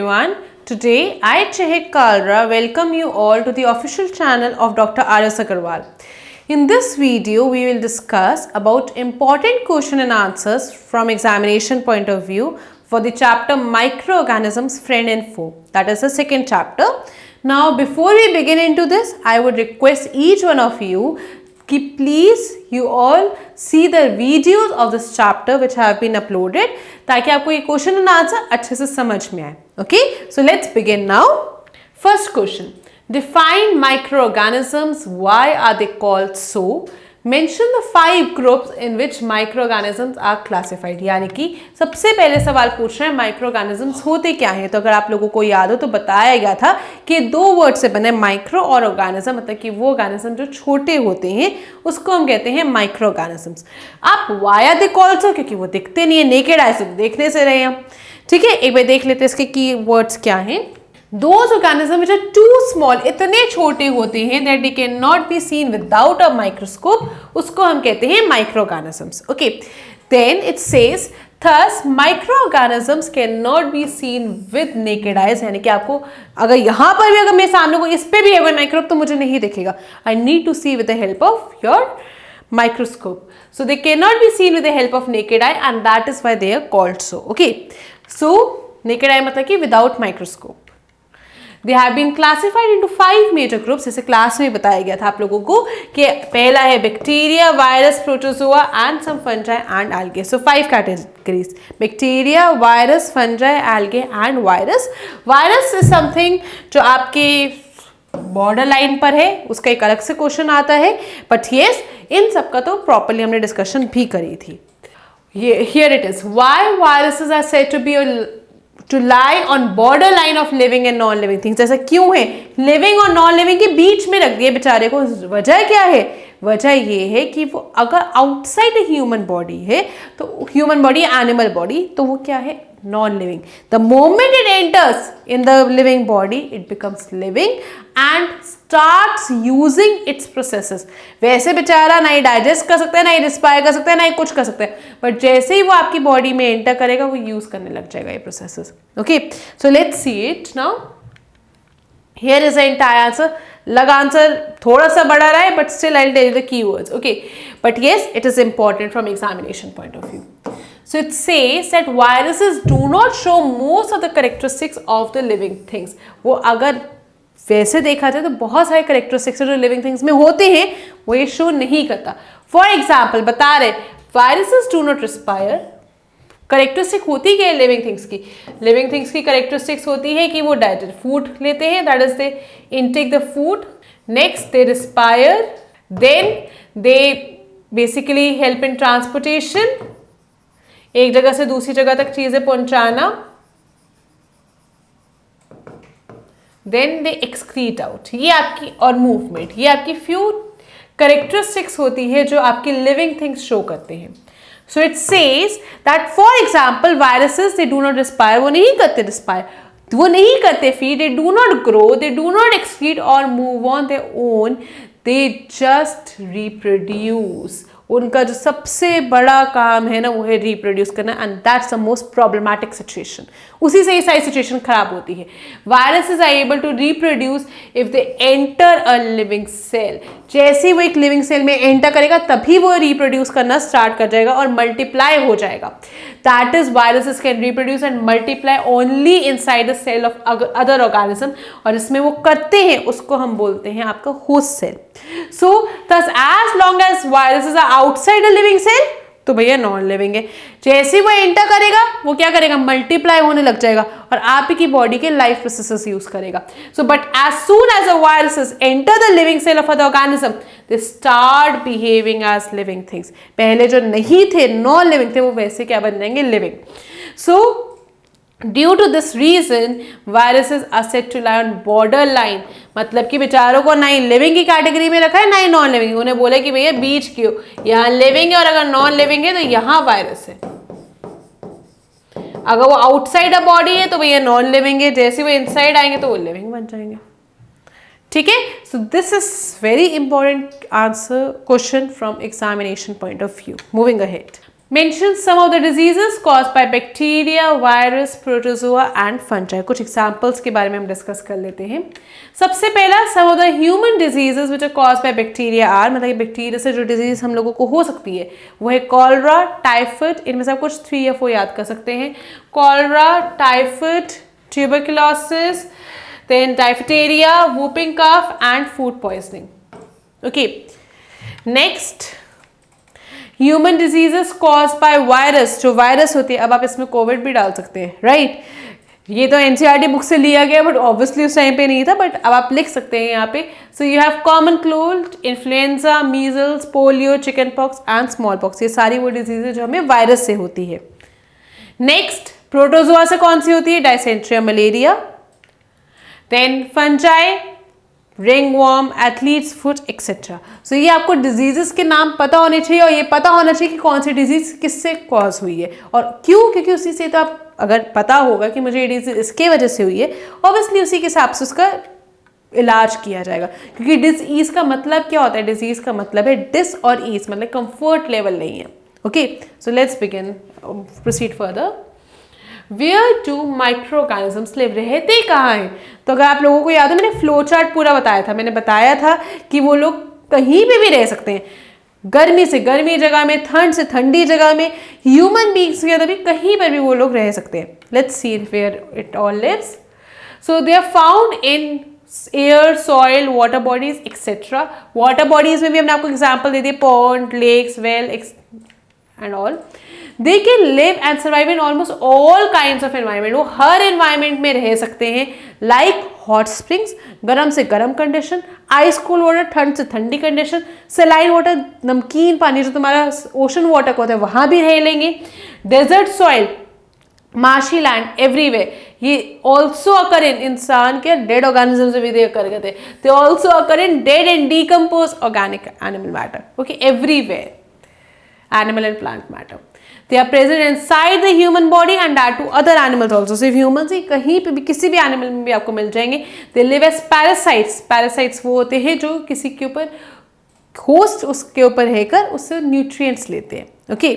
everyone. Today, I, Chehek Kalra, welcome you all to the official channel of Dr. R.S. Agarwal. In this video, we will discuss about important question and answers from examination point of view for the chapter Microorganisms, Friend and Foe. That is the second chapter. Now, before we begin into this, I would request each one of you कि please you all see the videos of this chapter which have been uploaded ताकि आपको ये question and answer अच्छे से समझ में आए. Okay, so let's begin now. First question, define microorganisms, why are they called so. Mention the 5 groups in which microorganisms are classified. यानी कि सबसे पहले सवाल पूछ रहे हैं माइक्रोऑर्गेनिजम्स होते क्या हैं. तो अगर आप लोगों को याद हो तो बताया गया था कि 2 वर्ड से बने माइक्रो और ऑर्गेनिज्म, मतलब कि वो ऑर्गेनिज्म जो छोटे होते हैं उसको हम कहते हैं माइक्रोऑर्गेनिजम्स. आप why are they called so, क्योंकि वो दिखते नहीं है, नेकेड आई से देखने से रहे हम. ठीक है, एक बार देख लेते हैं इसके की वर्ड्स क्या हैं. Those organisms which are too small, इतने छोटे होते हैं that they cannot be seen without a microscope, उसको हम कहते हैं microorganisms. Okay, then it says thus microorganisms cannot be seen with naked eyes. यानी कि आपको अगर यहाँ पर भी अगर मेरे सामने को इस पे भी है माइक्रोब तो मुझे नहीं दिखेगा. I need to see with the help of your microscope. So they cannot be seen with the help of naked eye and that is why they are called so. Okay, so naked eye मतलब कि without microscope. They have been classified into 5 major groups. जैसे class में बताया गया था आप लोगों को कि पहला है bacteria, virus, protozoa and some fungi and algae. So 5 categories: bacteria, virus, fungi, algae and virus. Virus is something जो आपके बॉर्डर लाइन पर है, उसका एक अलग से क्वेश्चन आता है. बट यस, इन सबका तो प्रॉपरली हमने डिस्कशन भी करी थी. Here it is. Why viruses are said to be to lie on border line of living and non living things. ऐसा क्यों है? लिविंग और नॉन लिविंग के बीच में रख दिए बेचारे को. वजह क्या है? वजह ये है कि वो अगर आउटसाइड ह्यूमन बॉडी है तो ह्यूमन बॉडी एनिमल बॉडी, तो वो क्या है? Non living. The moment it enters in the living body it becomes living and starts using its processes. वैसे बेचारा ना ही डाइजेस्ट कर सकता है, ना ही रिस्पायर कर सकता है, ना ही कुछ कर सकता है, बट जैसे ही वो आपकी बॉडी में एंटर करेगा वो यूज करने लग जाएगा ये processes. Okay, so let's see it now. Here is the entire answer. लगा आंसर थोड़ा सा बड़ा रहा है but still I will tell you the keywords. Okay, but yes, it is important from examination point of view. So it says that viruses do not show most of the characteristics of the living things. वो अगर वैसे देखा जाए तो बहुत सारे characteristics जो living things में होते हैं वो ये शो नहीं करता. For example बता रहे viruses do not respire. Characteristic होती क्या है लिविंग थिंग्स की? लिविंग थिंग्स की करेक्टरिस्टिक्स होती है कि वो डाइजेस्ट फूड लेते हैं, that is they intake the food. Next they respire, then they basically help in transportation, एक जगह से दूसरी जगह तक चीजें पहुंचाना. देन दे एक्सक्रीट आउट, ये आपकी, और मूवमेंट, ये आपकी फ्यू करेक्टरिस्टिक्स होती है जो आपकी लिविंग थिंग्स शो करते हैं. So it says that for example viruses they do not respire. वो नहीं करते respire, वो नहीं करते feed, they do not grow, they do not excrete or move on their own, they just reproduce. उनका जो सबसे बड़ा काम है ना वो है रिप्रोड्यूस करना and that's the most problematic situation. उसी से ये सारी सिचुएशन खराब होती है. Viruses are able to reproduce if they enter a living cell. जैसे ही वो एक लिविंग सेल में एंटर करेगा तभी वो रिप्रोड्यूस करना स्टार्ट कर जाएगा और मल्टीप्लाई हो जाएगा. That is viruses can reproduce and multiply only inside the cell of other organism, और इसमें वो करते हैं उसको हम बोलते हैं आपका host cell. So thus as long as viruses are outside a living cell तो भैया नॉन लिविंग है. जैसे ही वो एंटर करेगा वो क्या करेगा? मल्टीप्लाई होने लग जाएगा और आप ही की बॉडी के लाइफ प्रोसेसेस यूज करेगा. So but as soon as a viruses enter the living cell of the organism they start behaving as living things. पहले जो नहीं थे, नॉन लिविंग थे, वो वैसे क्या बन जाएंगे? Living. So due to this reason viruses are said to lie on border line. मतलब कि बेचारों को ना ही लिविंग की कैटेगरी में रखा है ना ही नॉन लिविंग. उन्हें बोले कि भैया बीच क्यों, यहाँ लिविंग है और अगर नॉन लिविंग है तो यहाँ वायरस है. अगर वो आउटसाइड अ बॉडी है तो भैया नॉन लिविंग है, जैसे वो इनसाइड आएंगे तो वो लिविंग बन जाएंगे. ठीक है, so this is very important answer question from examination point of view. Moving ahead. Mention some of the diseases caused by bacteria, virus, protozoa and fungi. कुछ examples के बारे में हम discuss कर लेते हैं. सबसे पहला some of the human diseases which are caused by bacteria are, मतलब बैक्टीरिया से जो disease हम लोगों को हो सकती है वो है कॉलरा, टाइफाइड. इनमें से आप कुछ 3 या 4 याद कर सकते हैं. Cholera, typhoid, tuberculosis, then diphtheria, whooping cough and food poisoning. Okay. Next, human diseases cause by virus. जो वायरस होती है, अब आप इसमें कोविड भी डाल सकते हैं, राइट. ये तो एनसीईआरटी बुक से लिया गया, बट ऑब्वियसली उस टाइम पे नहीं था, बट अब आप लिख सकते हैं यहाँ पे. So you have common cold, influenza, measles, polio, chicken pox and small pox. ये सारी वो डिजीज है जो हमें वायरस से होती है. नेक्स्ट, प्रोटोजोआ से कौन सी होती है? Dysentery, malaria. Then fungi, ringworm, athlete's foot etcetera. So ये आपको डिजीजेस के नाम पता होने चाहिए और ये पता होना चाहिए कि कौन सी डिजीज किससे कॉज हुई है और क्यों, क्योंकि उसी से तो आप अगर पता होगा कि मुझे ये डिजीज इसके वजह से हुई है, ऑब्वियसली उसी के हिसाब से उसका इलाज किया जाएगा. क्योंकि डिजीज का मतलब क्या होता है? डिजीज का मतलब है डिस और ईज, मतलब कंफर्ट लेवल नहीं है. Okay, so let's begin, proceed further. Where do micro organisms live? रहते कहाँ हैं? तो अगर आप लोगों को याद है, मैंने फ्लो चार्ट पूरा बताया था. मैंने बताया था कि वो लोग कहीं पे भी रह सकते हैं. गर्मी से गर्मी जगह में, ठंड से ठंडी जगह में, ह्यूमन बींग्स के अंदर भी कहीं पर भी वो लोग रह सकते हैं. Let's see where it all lives. So they are found in air, soil, water bodies etcetera. Water bodies में भी हमने आपको एग्जाम्पल दे दिए, pond, lakes, well and all. They can live and survive in almost all kinds of environment. वो हर environment में रह सकते हैं. Like hot springs, गर्म से गर्म कंडीशन, ice cold water, ठंड से ठंडी कंडीशन, saline water, नमकीन पानी जो तुम्हारा ओशन वाटर का होता है वहाँ भी रह लेंगे. Desert soil, marshy land, everywhere. ये ऑल्सो अकर इन इंसान के डेड ऑर्गेनिज्म से भी दे अकर करते हैं. They also occur in dead and decompose organic animal matter. Okay, everywhere, animal and plant matter. They are present inside the human body and that to other animals also. सिर्फ humans ही, कहीं पे भी किसी भी animal में भी आपको मिल जाएंगे. They live as parasites. Parasites वो होते हैं जो किसी के ऊपर host उसके ऊपर रहकर उससे nutrients लेते हैं. Okay.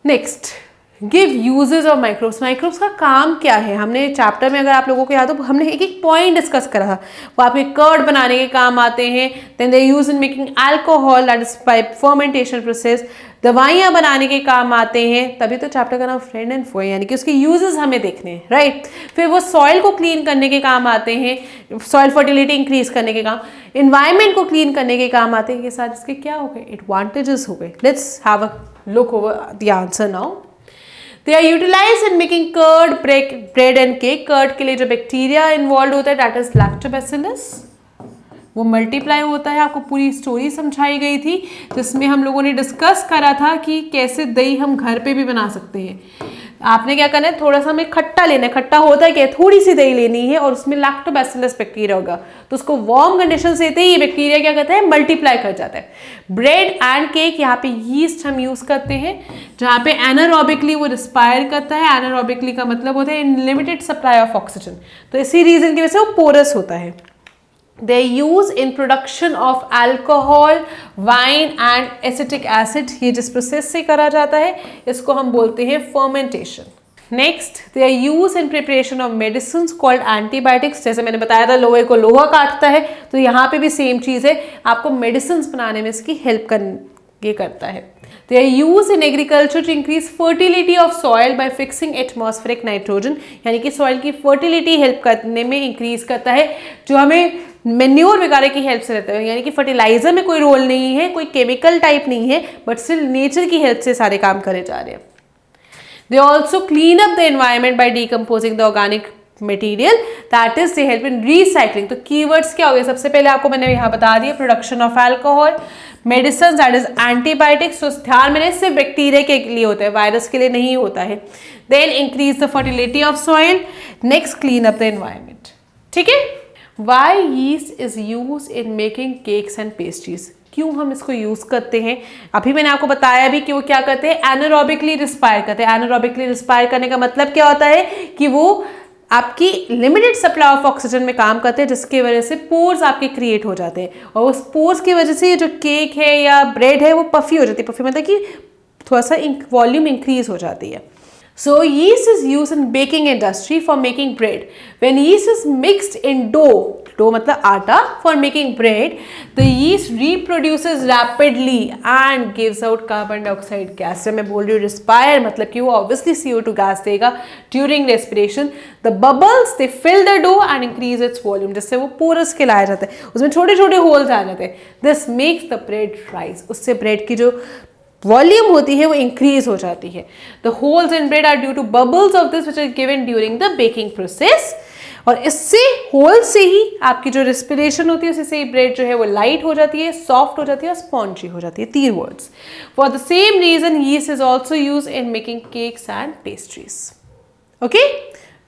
Next, give uses of microbes. Microbes का काम क्या है? हमने चैप्टर में, अगर आप लोगों को याद हो, हमने एक एक पॉइंट डिस्कस करा था. वो आपके कर्ड बनाने के काम आते हैं. Then they use in making alcohol, that is by fermentation process. दवाइयाँ बनाने के काम आते हैं. तभी तो चैप्टर का नाम फ्रेंड एंड फो, यानी कि उसके यूजेस हमें देखने हैं, राइट. फिर वो सॉइल को क्लीन करने के काम आते हैं, सॉइल फर्टिलिटी इंक्रीज करने के काम, इन्वायरमेंट को क्लीन करने के काम आते हैं. ये सारे इसके क्या हो गए? एडवांटेजेस हो गए. Let's have a look over the answer now. They are utilized in making curd, bread and cake. Curd के लिए जो बैक्टीरिया इन्वॉल्व होता है, that is lactobacillus. वो मल्टीप्लाई होता है. आपको पूरी स्टोरी समझाई गई थी जिसमें हम लोगों ने डिस्कस करा था कि कैसे दही हम घर पे भी बना सकते हैं. आपने क्या करना है, थोड़ा सा हमें खट्टा लेना है. खट्टा होता है क्या? थोड़ी सी दही लेनी है और उसमें लैक्टोबैसिलस बैक्टीरिया होगा. तो उसको वार्म कंडीशन से ही ये बैक्टीरिया क्या करता है? मल्टीप्लाई कर जाता है. ब्रेड एंड केक, यहाँ पे यीस्ट हम यूज करते हैं, जहाँ पे एनारोबिकली वो रिस्पायर करता है. एनारोबिकली का मतलब होता है in limited supply of oxygen. तो इसी रीजन की वजह से वो पोरस होता है. They use in production of alcohol, wine and acetic acid. ये जिस प्रोसेस से करा जाता है इसको हम बोलते हैं fermentation. Next, they are used in preparation of medicines called antibiotics. जैसे मैंने बताया था लोहे को लोहा काटता है, तो यहाँ पे भी सेम चीज़ है. आपको मेडिसिन बनाने में इसकी हेल्प करता है. They are used in agriculture to increase fertility of soil by fixing atmospheric nitrogen. यानी कि सॉइल की फर्टिलिटी हेल्प करने में इंक्रीज करता है, जो हमें मेन्योर वगैरह की हेल्प से रहता है. यानी कि फर्टिलाइजर में कोई रोल नहीं है, कोई केमिकल टाइप नहीं है, बट स्टिल नेचर की हेल्प से सारे काम करे जा रहे हैं. They also clean up the environment by decomposing the organic material, that is they help in recycling. तो keywords क्या हो गए? सबसे पहले आपको मैंने यहाँ बता दिया, production of alcohol, medicine, that is antibiotics. तो ध्यान में सिर्फ बैक्टीरिया के लिए होता है, वायरस के लिए नहीं होता है. Then increase the fertility of soil. Next, clean up the environment. ठीक है. Why yeast is use in making cakes and pastries. क्यों हम इसको यूज करते हैं? अभी मैंने आपको बताया भी कि वो क्या करते हैं, एनारोबिकली रिस्पायर करते हैं. एनारोबिकली रिस्पायर करने का मतलब क्या होता है कि वो आपकी लिमिटेड सप्लाई ऑफ ऑक्सीजन में काम करते हैं, जिसकी वजह से पोर्स आपके क्रिएट हो जाते हैं, और उस पोर्स की वजह से ये जो केक है या ब्रेड है वो पफी हो जाती है. पफी मतलब कि थोड़ा सा वॉल्यूम इंक्रीज हो जाती है. So yeast is used in baking industry for making bread. When yeast is mixed in dough मतलब आटा, for making bread, the yeast reproduces rapidly and gives out carbon dioxide gas. जब मैं बोल रही हूँ respire मतलब कि वो obviously CO2 gas देगा during respiration. The bubbles they fill the dough and increase its volume, जिससे वो porous कहलाया जाता है, उसमें छोटे छोटे holes आ जाते हैं. This makes the bread rise. उससे bread की जो वॉल्यूम होती है वो इंक्रीज हो जाती है. The holes in bread are due to bubbles of this which are given during the baking process. और इससे होल से ही आपकी जो रेस्पिरेशन होती है उससे ही ब्रेड जो है वो लाइट हो जाती है, सॉफ्ट हो जाती है और स्पॉन्जी हो जाती है. 3 words. For the same reason yeast is also use in making cakes and pastries. Okay,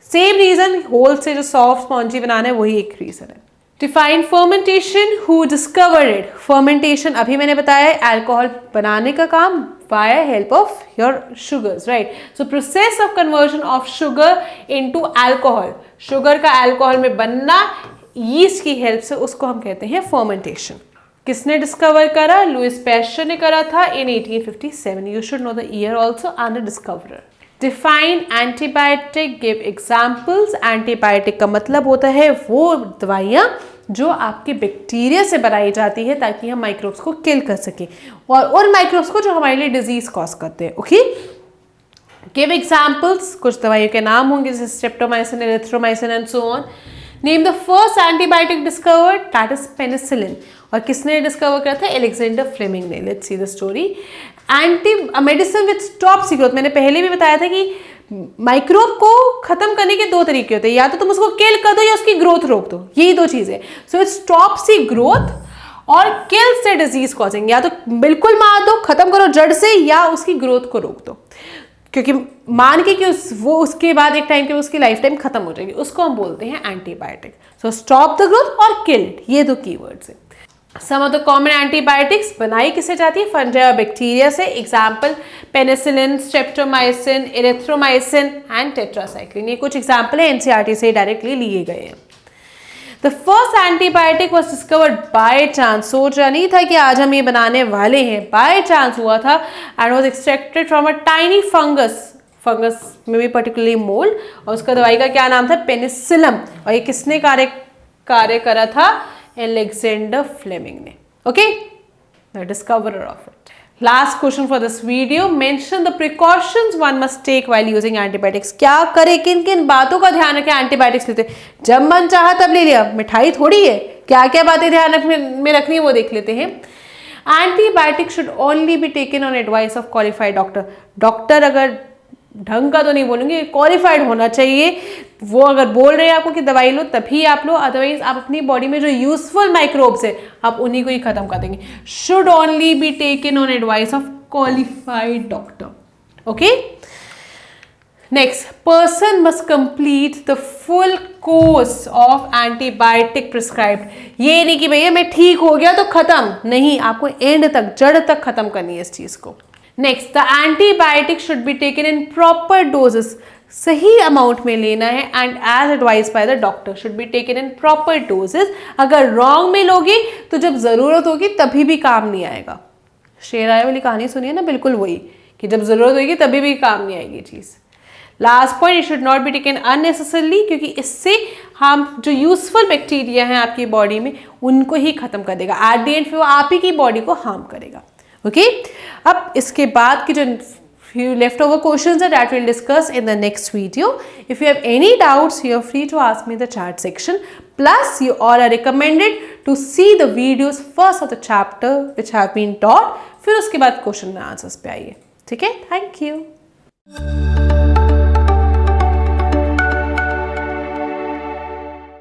same reason, hole से जो सॉफ्ट स्पॉन्जी बनाना है वही एक रीजन है. Define fermentation. Who discovered it? Fermentation अभी मैंने बताया है अल्कोहल बनाने का काम via help of your sugars, right? So process of conversion of sugar into alcohol. Sugar का alcohol में बनना yeast की help से, उसको हम कहते हैं fermentation. किसने डिस्कवर करा? लुइस पैस्चर ने करा था in 1857. You should know the year also and the discoverer. Define antibiotic, give examples. Antibiotic का मतलब होता है वो दवाइयाँ जो आपके बैक्टीरिया से बनाई जाती है ताकि हम माइक्रोब्स को किल कर सकें, और उन माइक्रोब्स को जो हमारे लिए डिजीज कॉज करते हैं. Okay, give examples. कुछ दवाइयों के नाम होंगे जैसे streptomycin, erythromycin and so on. Name the first antibiotic discovered, that is penicillin. और किसने डिस्कवर किया था? अलेक्जेंडर फ्लेमिंग ने. Let's see the story. Medicine with stops growth. मैंने पहले भी बताया था कि माइक्रोब को खत्म करने के 2 तरीके होते हैं, या तो तुम उसको किल कर दो या उसकी ग्रोथ रोक दो, यही 2 चीजें. So it stops the growth और किल्स द डिजीज कॉजिंग. या तो बिल्कुल मार दो, खत्म करो जड़ से, या उसकी ग्रोथ को रोक दो, क्योंकि मान के कि वो उसके बाद एक टाइम के उसकी लाइफ टाइम खत्म हो जाएगी, उसको हम बोलते हैं antibiotic. So stop the growth और किल इट, ये 2 कीवर्ड्स हैं. Some of the common antibiotics बनाई किससे जाती है? फंजाई और बैक्टीरिया से. Example penicillin, streptomycin, erythromycin and tetracycline. ये कुछ एग्जाम्पल है, एनसीईआरटी से डायरेक्टली लिए गए हैं. The first antibiotic was discovered by chance. सोचा नहीं था कि आज हम ये बनाने वाले हैं, बाय चांस हुआ था. And was extracted from a tiny fungus में भी पर्टिकुलरली मोल्ड. और उसका दवाई का क्या नाम था? पेनिसिलम. और ये किसने कार्य करा था? Alexander Fleming ने. Okay, the discoverer of it. Last question for this video. Mention the precautions one must take while using antibiotics. क्या करे, किन किन बातों का ध्यान रखें एंटीबायोटिक्स लेते? जब मन चाहा तब ले लिया, मिठाई थोड़ी है. क्या क्या बातें ध्यान में रखनी है वो देख लेते हैं. Antibiotics should only be taken on advice of qualified doctor. Doctor अगर ढंग का तो नहीं बोलूंगी, क्वालिफाइड होना चाहिए. वो अगर बोल रहे हैं आपको कि दवाई लो तभी आप लो, अदरवाइज आप अपनी बॉडी में जो यूजफुल माइक्रोब्स है आप उन्हीं को ही खत्म कर देंगे. Should only be taken on advice of qualified doctor. Okay, next. Person must complete the full course of antibiotic prescribed. ये नहीं कि भैया मैं ठीक हो गया तो खत्म, नहीं, आपको एंड तक, जड़ तक खत्म करनी है इस चीज को. Next, the antibiotic should be taken in proper doses. सही अमाउंट में लेना है and as advise by the doctor. Should be taken in proper doses. अगर रॉन्ग में लोगे तो जब जरूरत होगी तभी भी काम नहीं आएगा. शेर आए वाली कहानी सुनिए ना, बिल्कुल वही, कि जब जरूरत होगी तभी भी काम नहीं आएगी चीज. Last point, it should not be taken unnecessarily, क्योंकि इससे हम जो यूजफुल बैक्टीरिया हैं आपकी बॉडी में उनको ही खत्म कर देगा. एट द एंड फिर वो आप ही की बॉडी को हार्म करेगा. ओके, अब इसके बाद की जो few leftover questions that we'll discuss in the next video. If you have any doubts, you are free to ask me in the chat section. Plus, you all are recommended to see the videos first of the chapter which have been taught. फिर उसके बाद question and answers पे आइए. ठीक है? Thank you.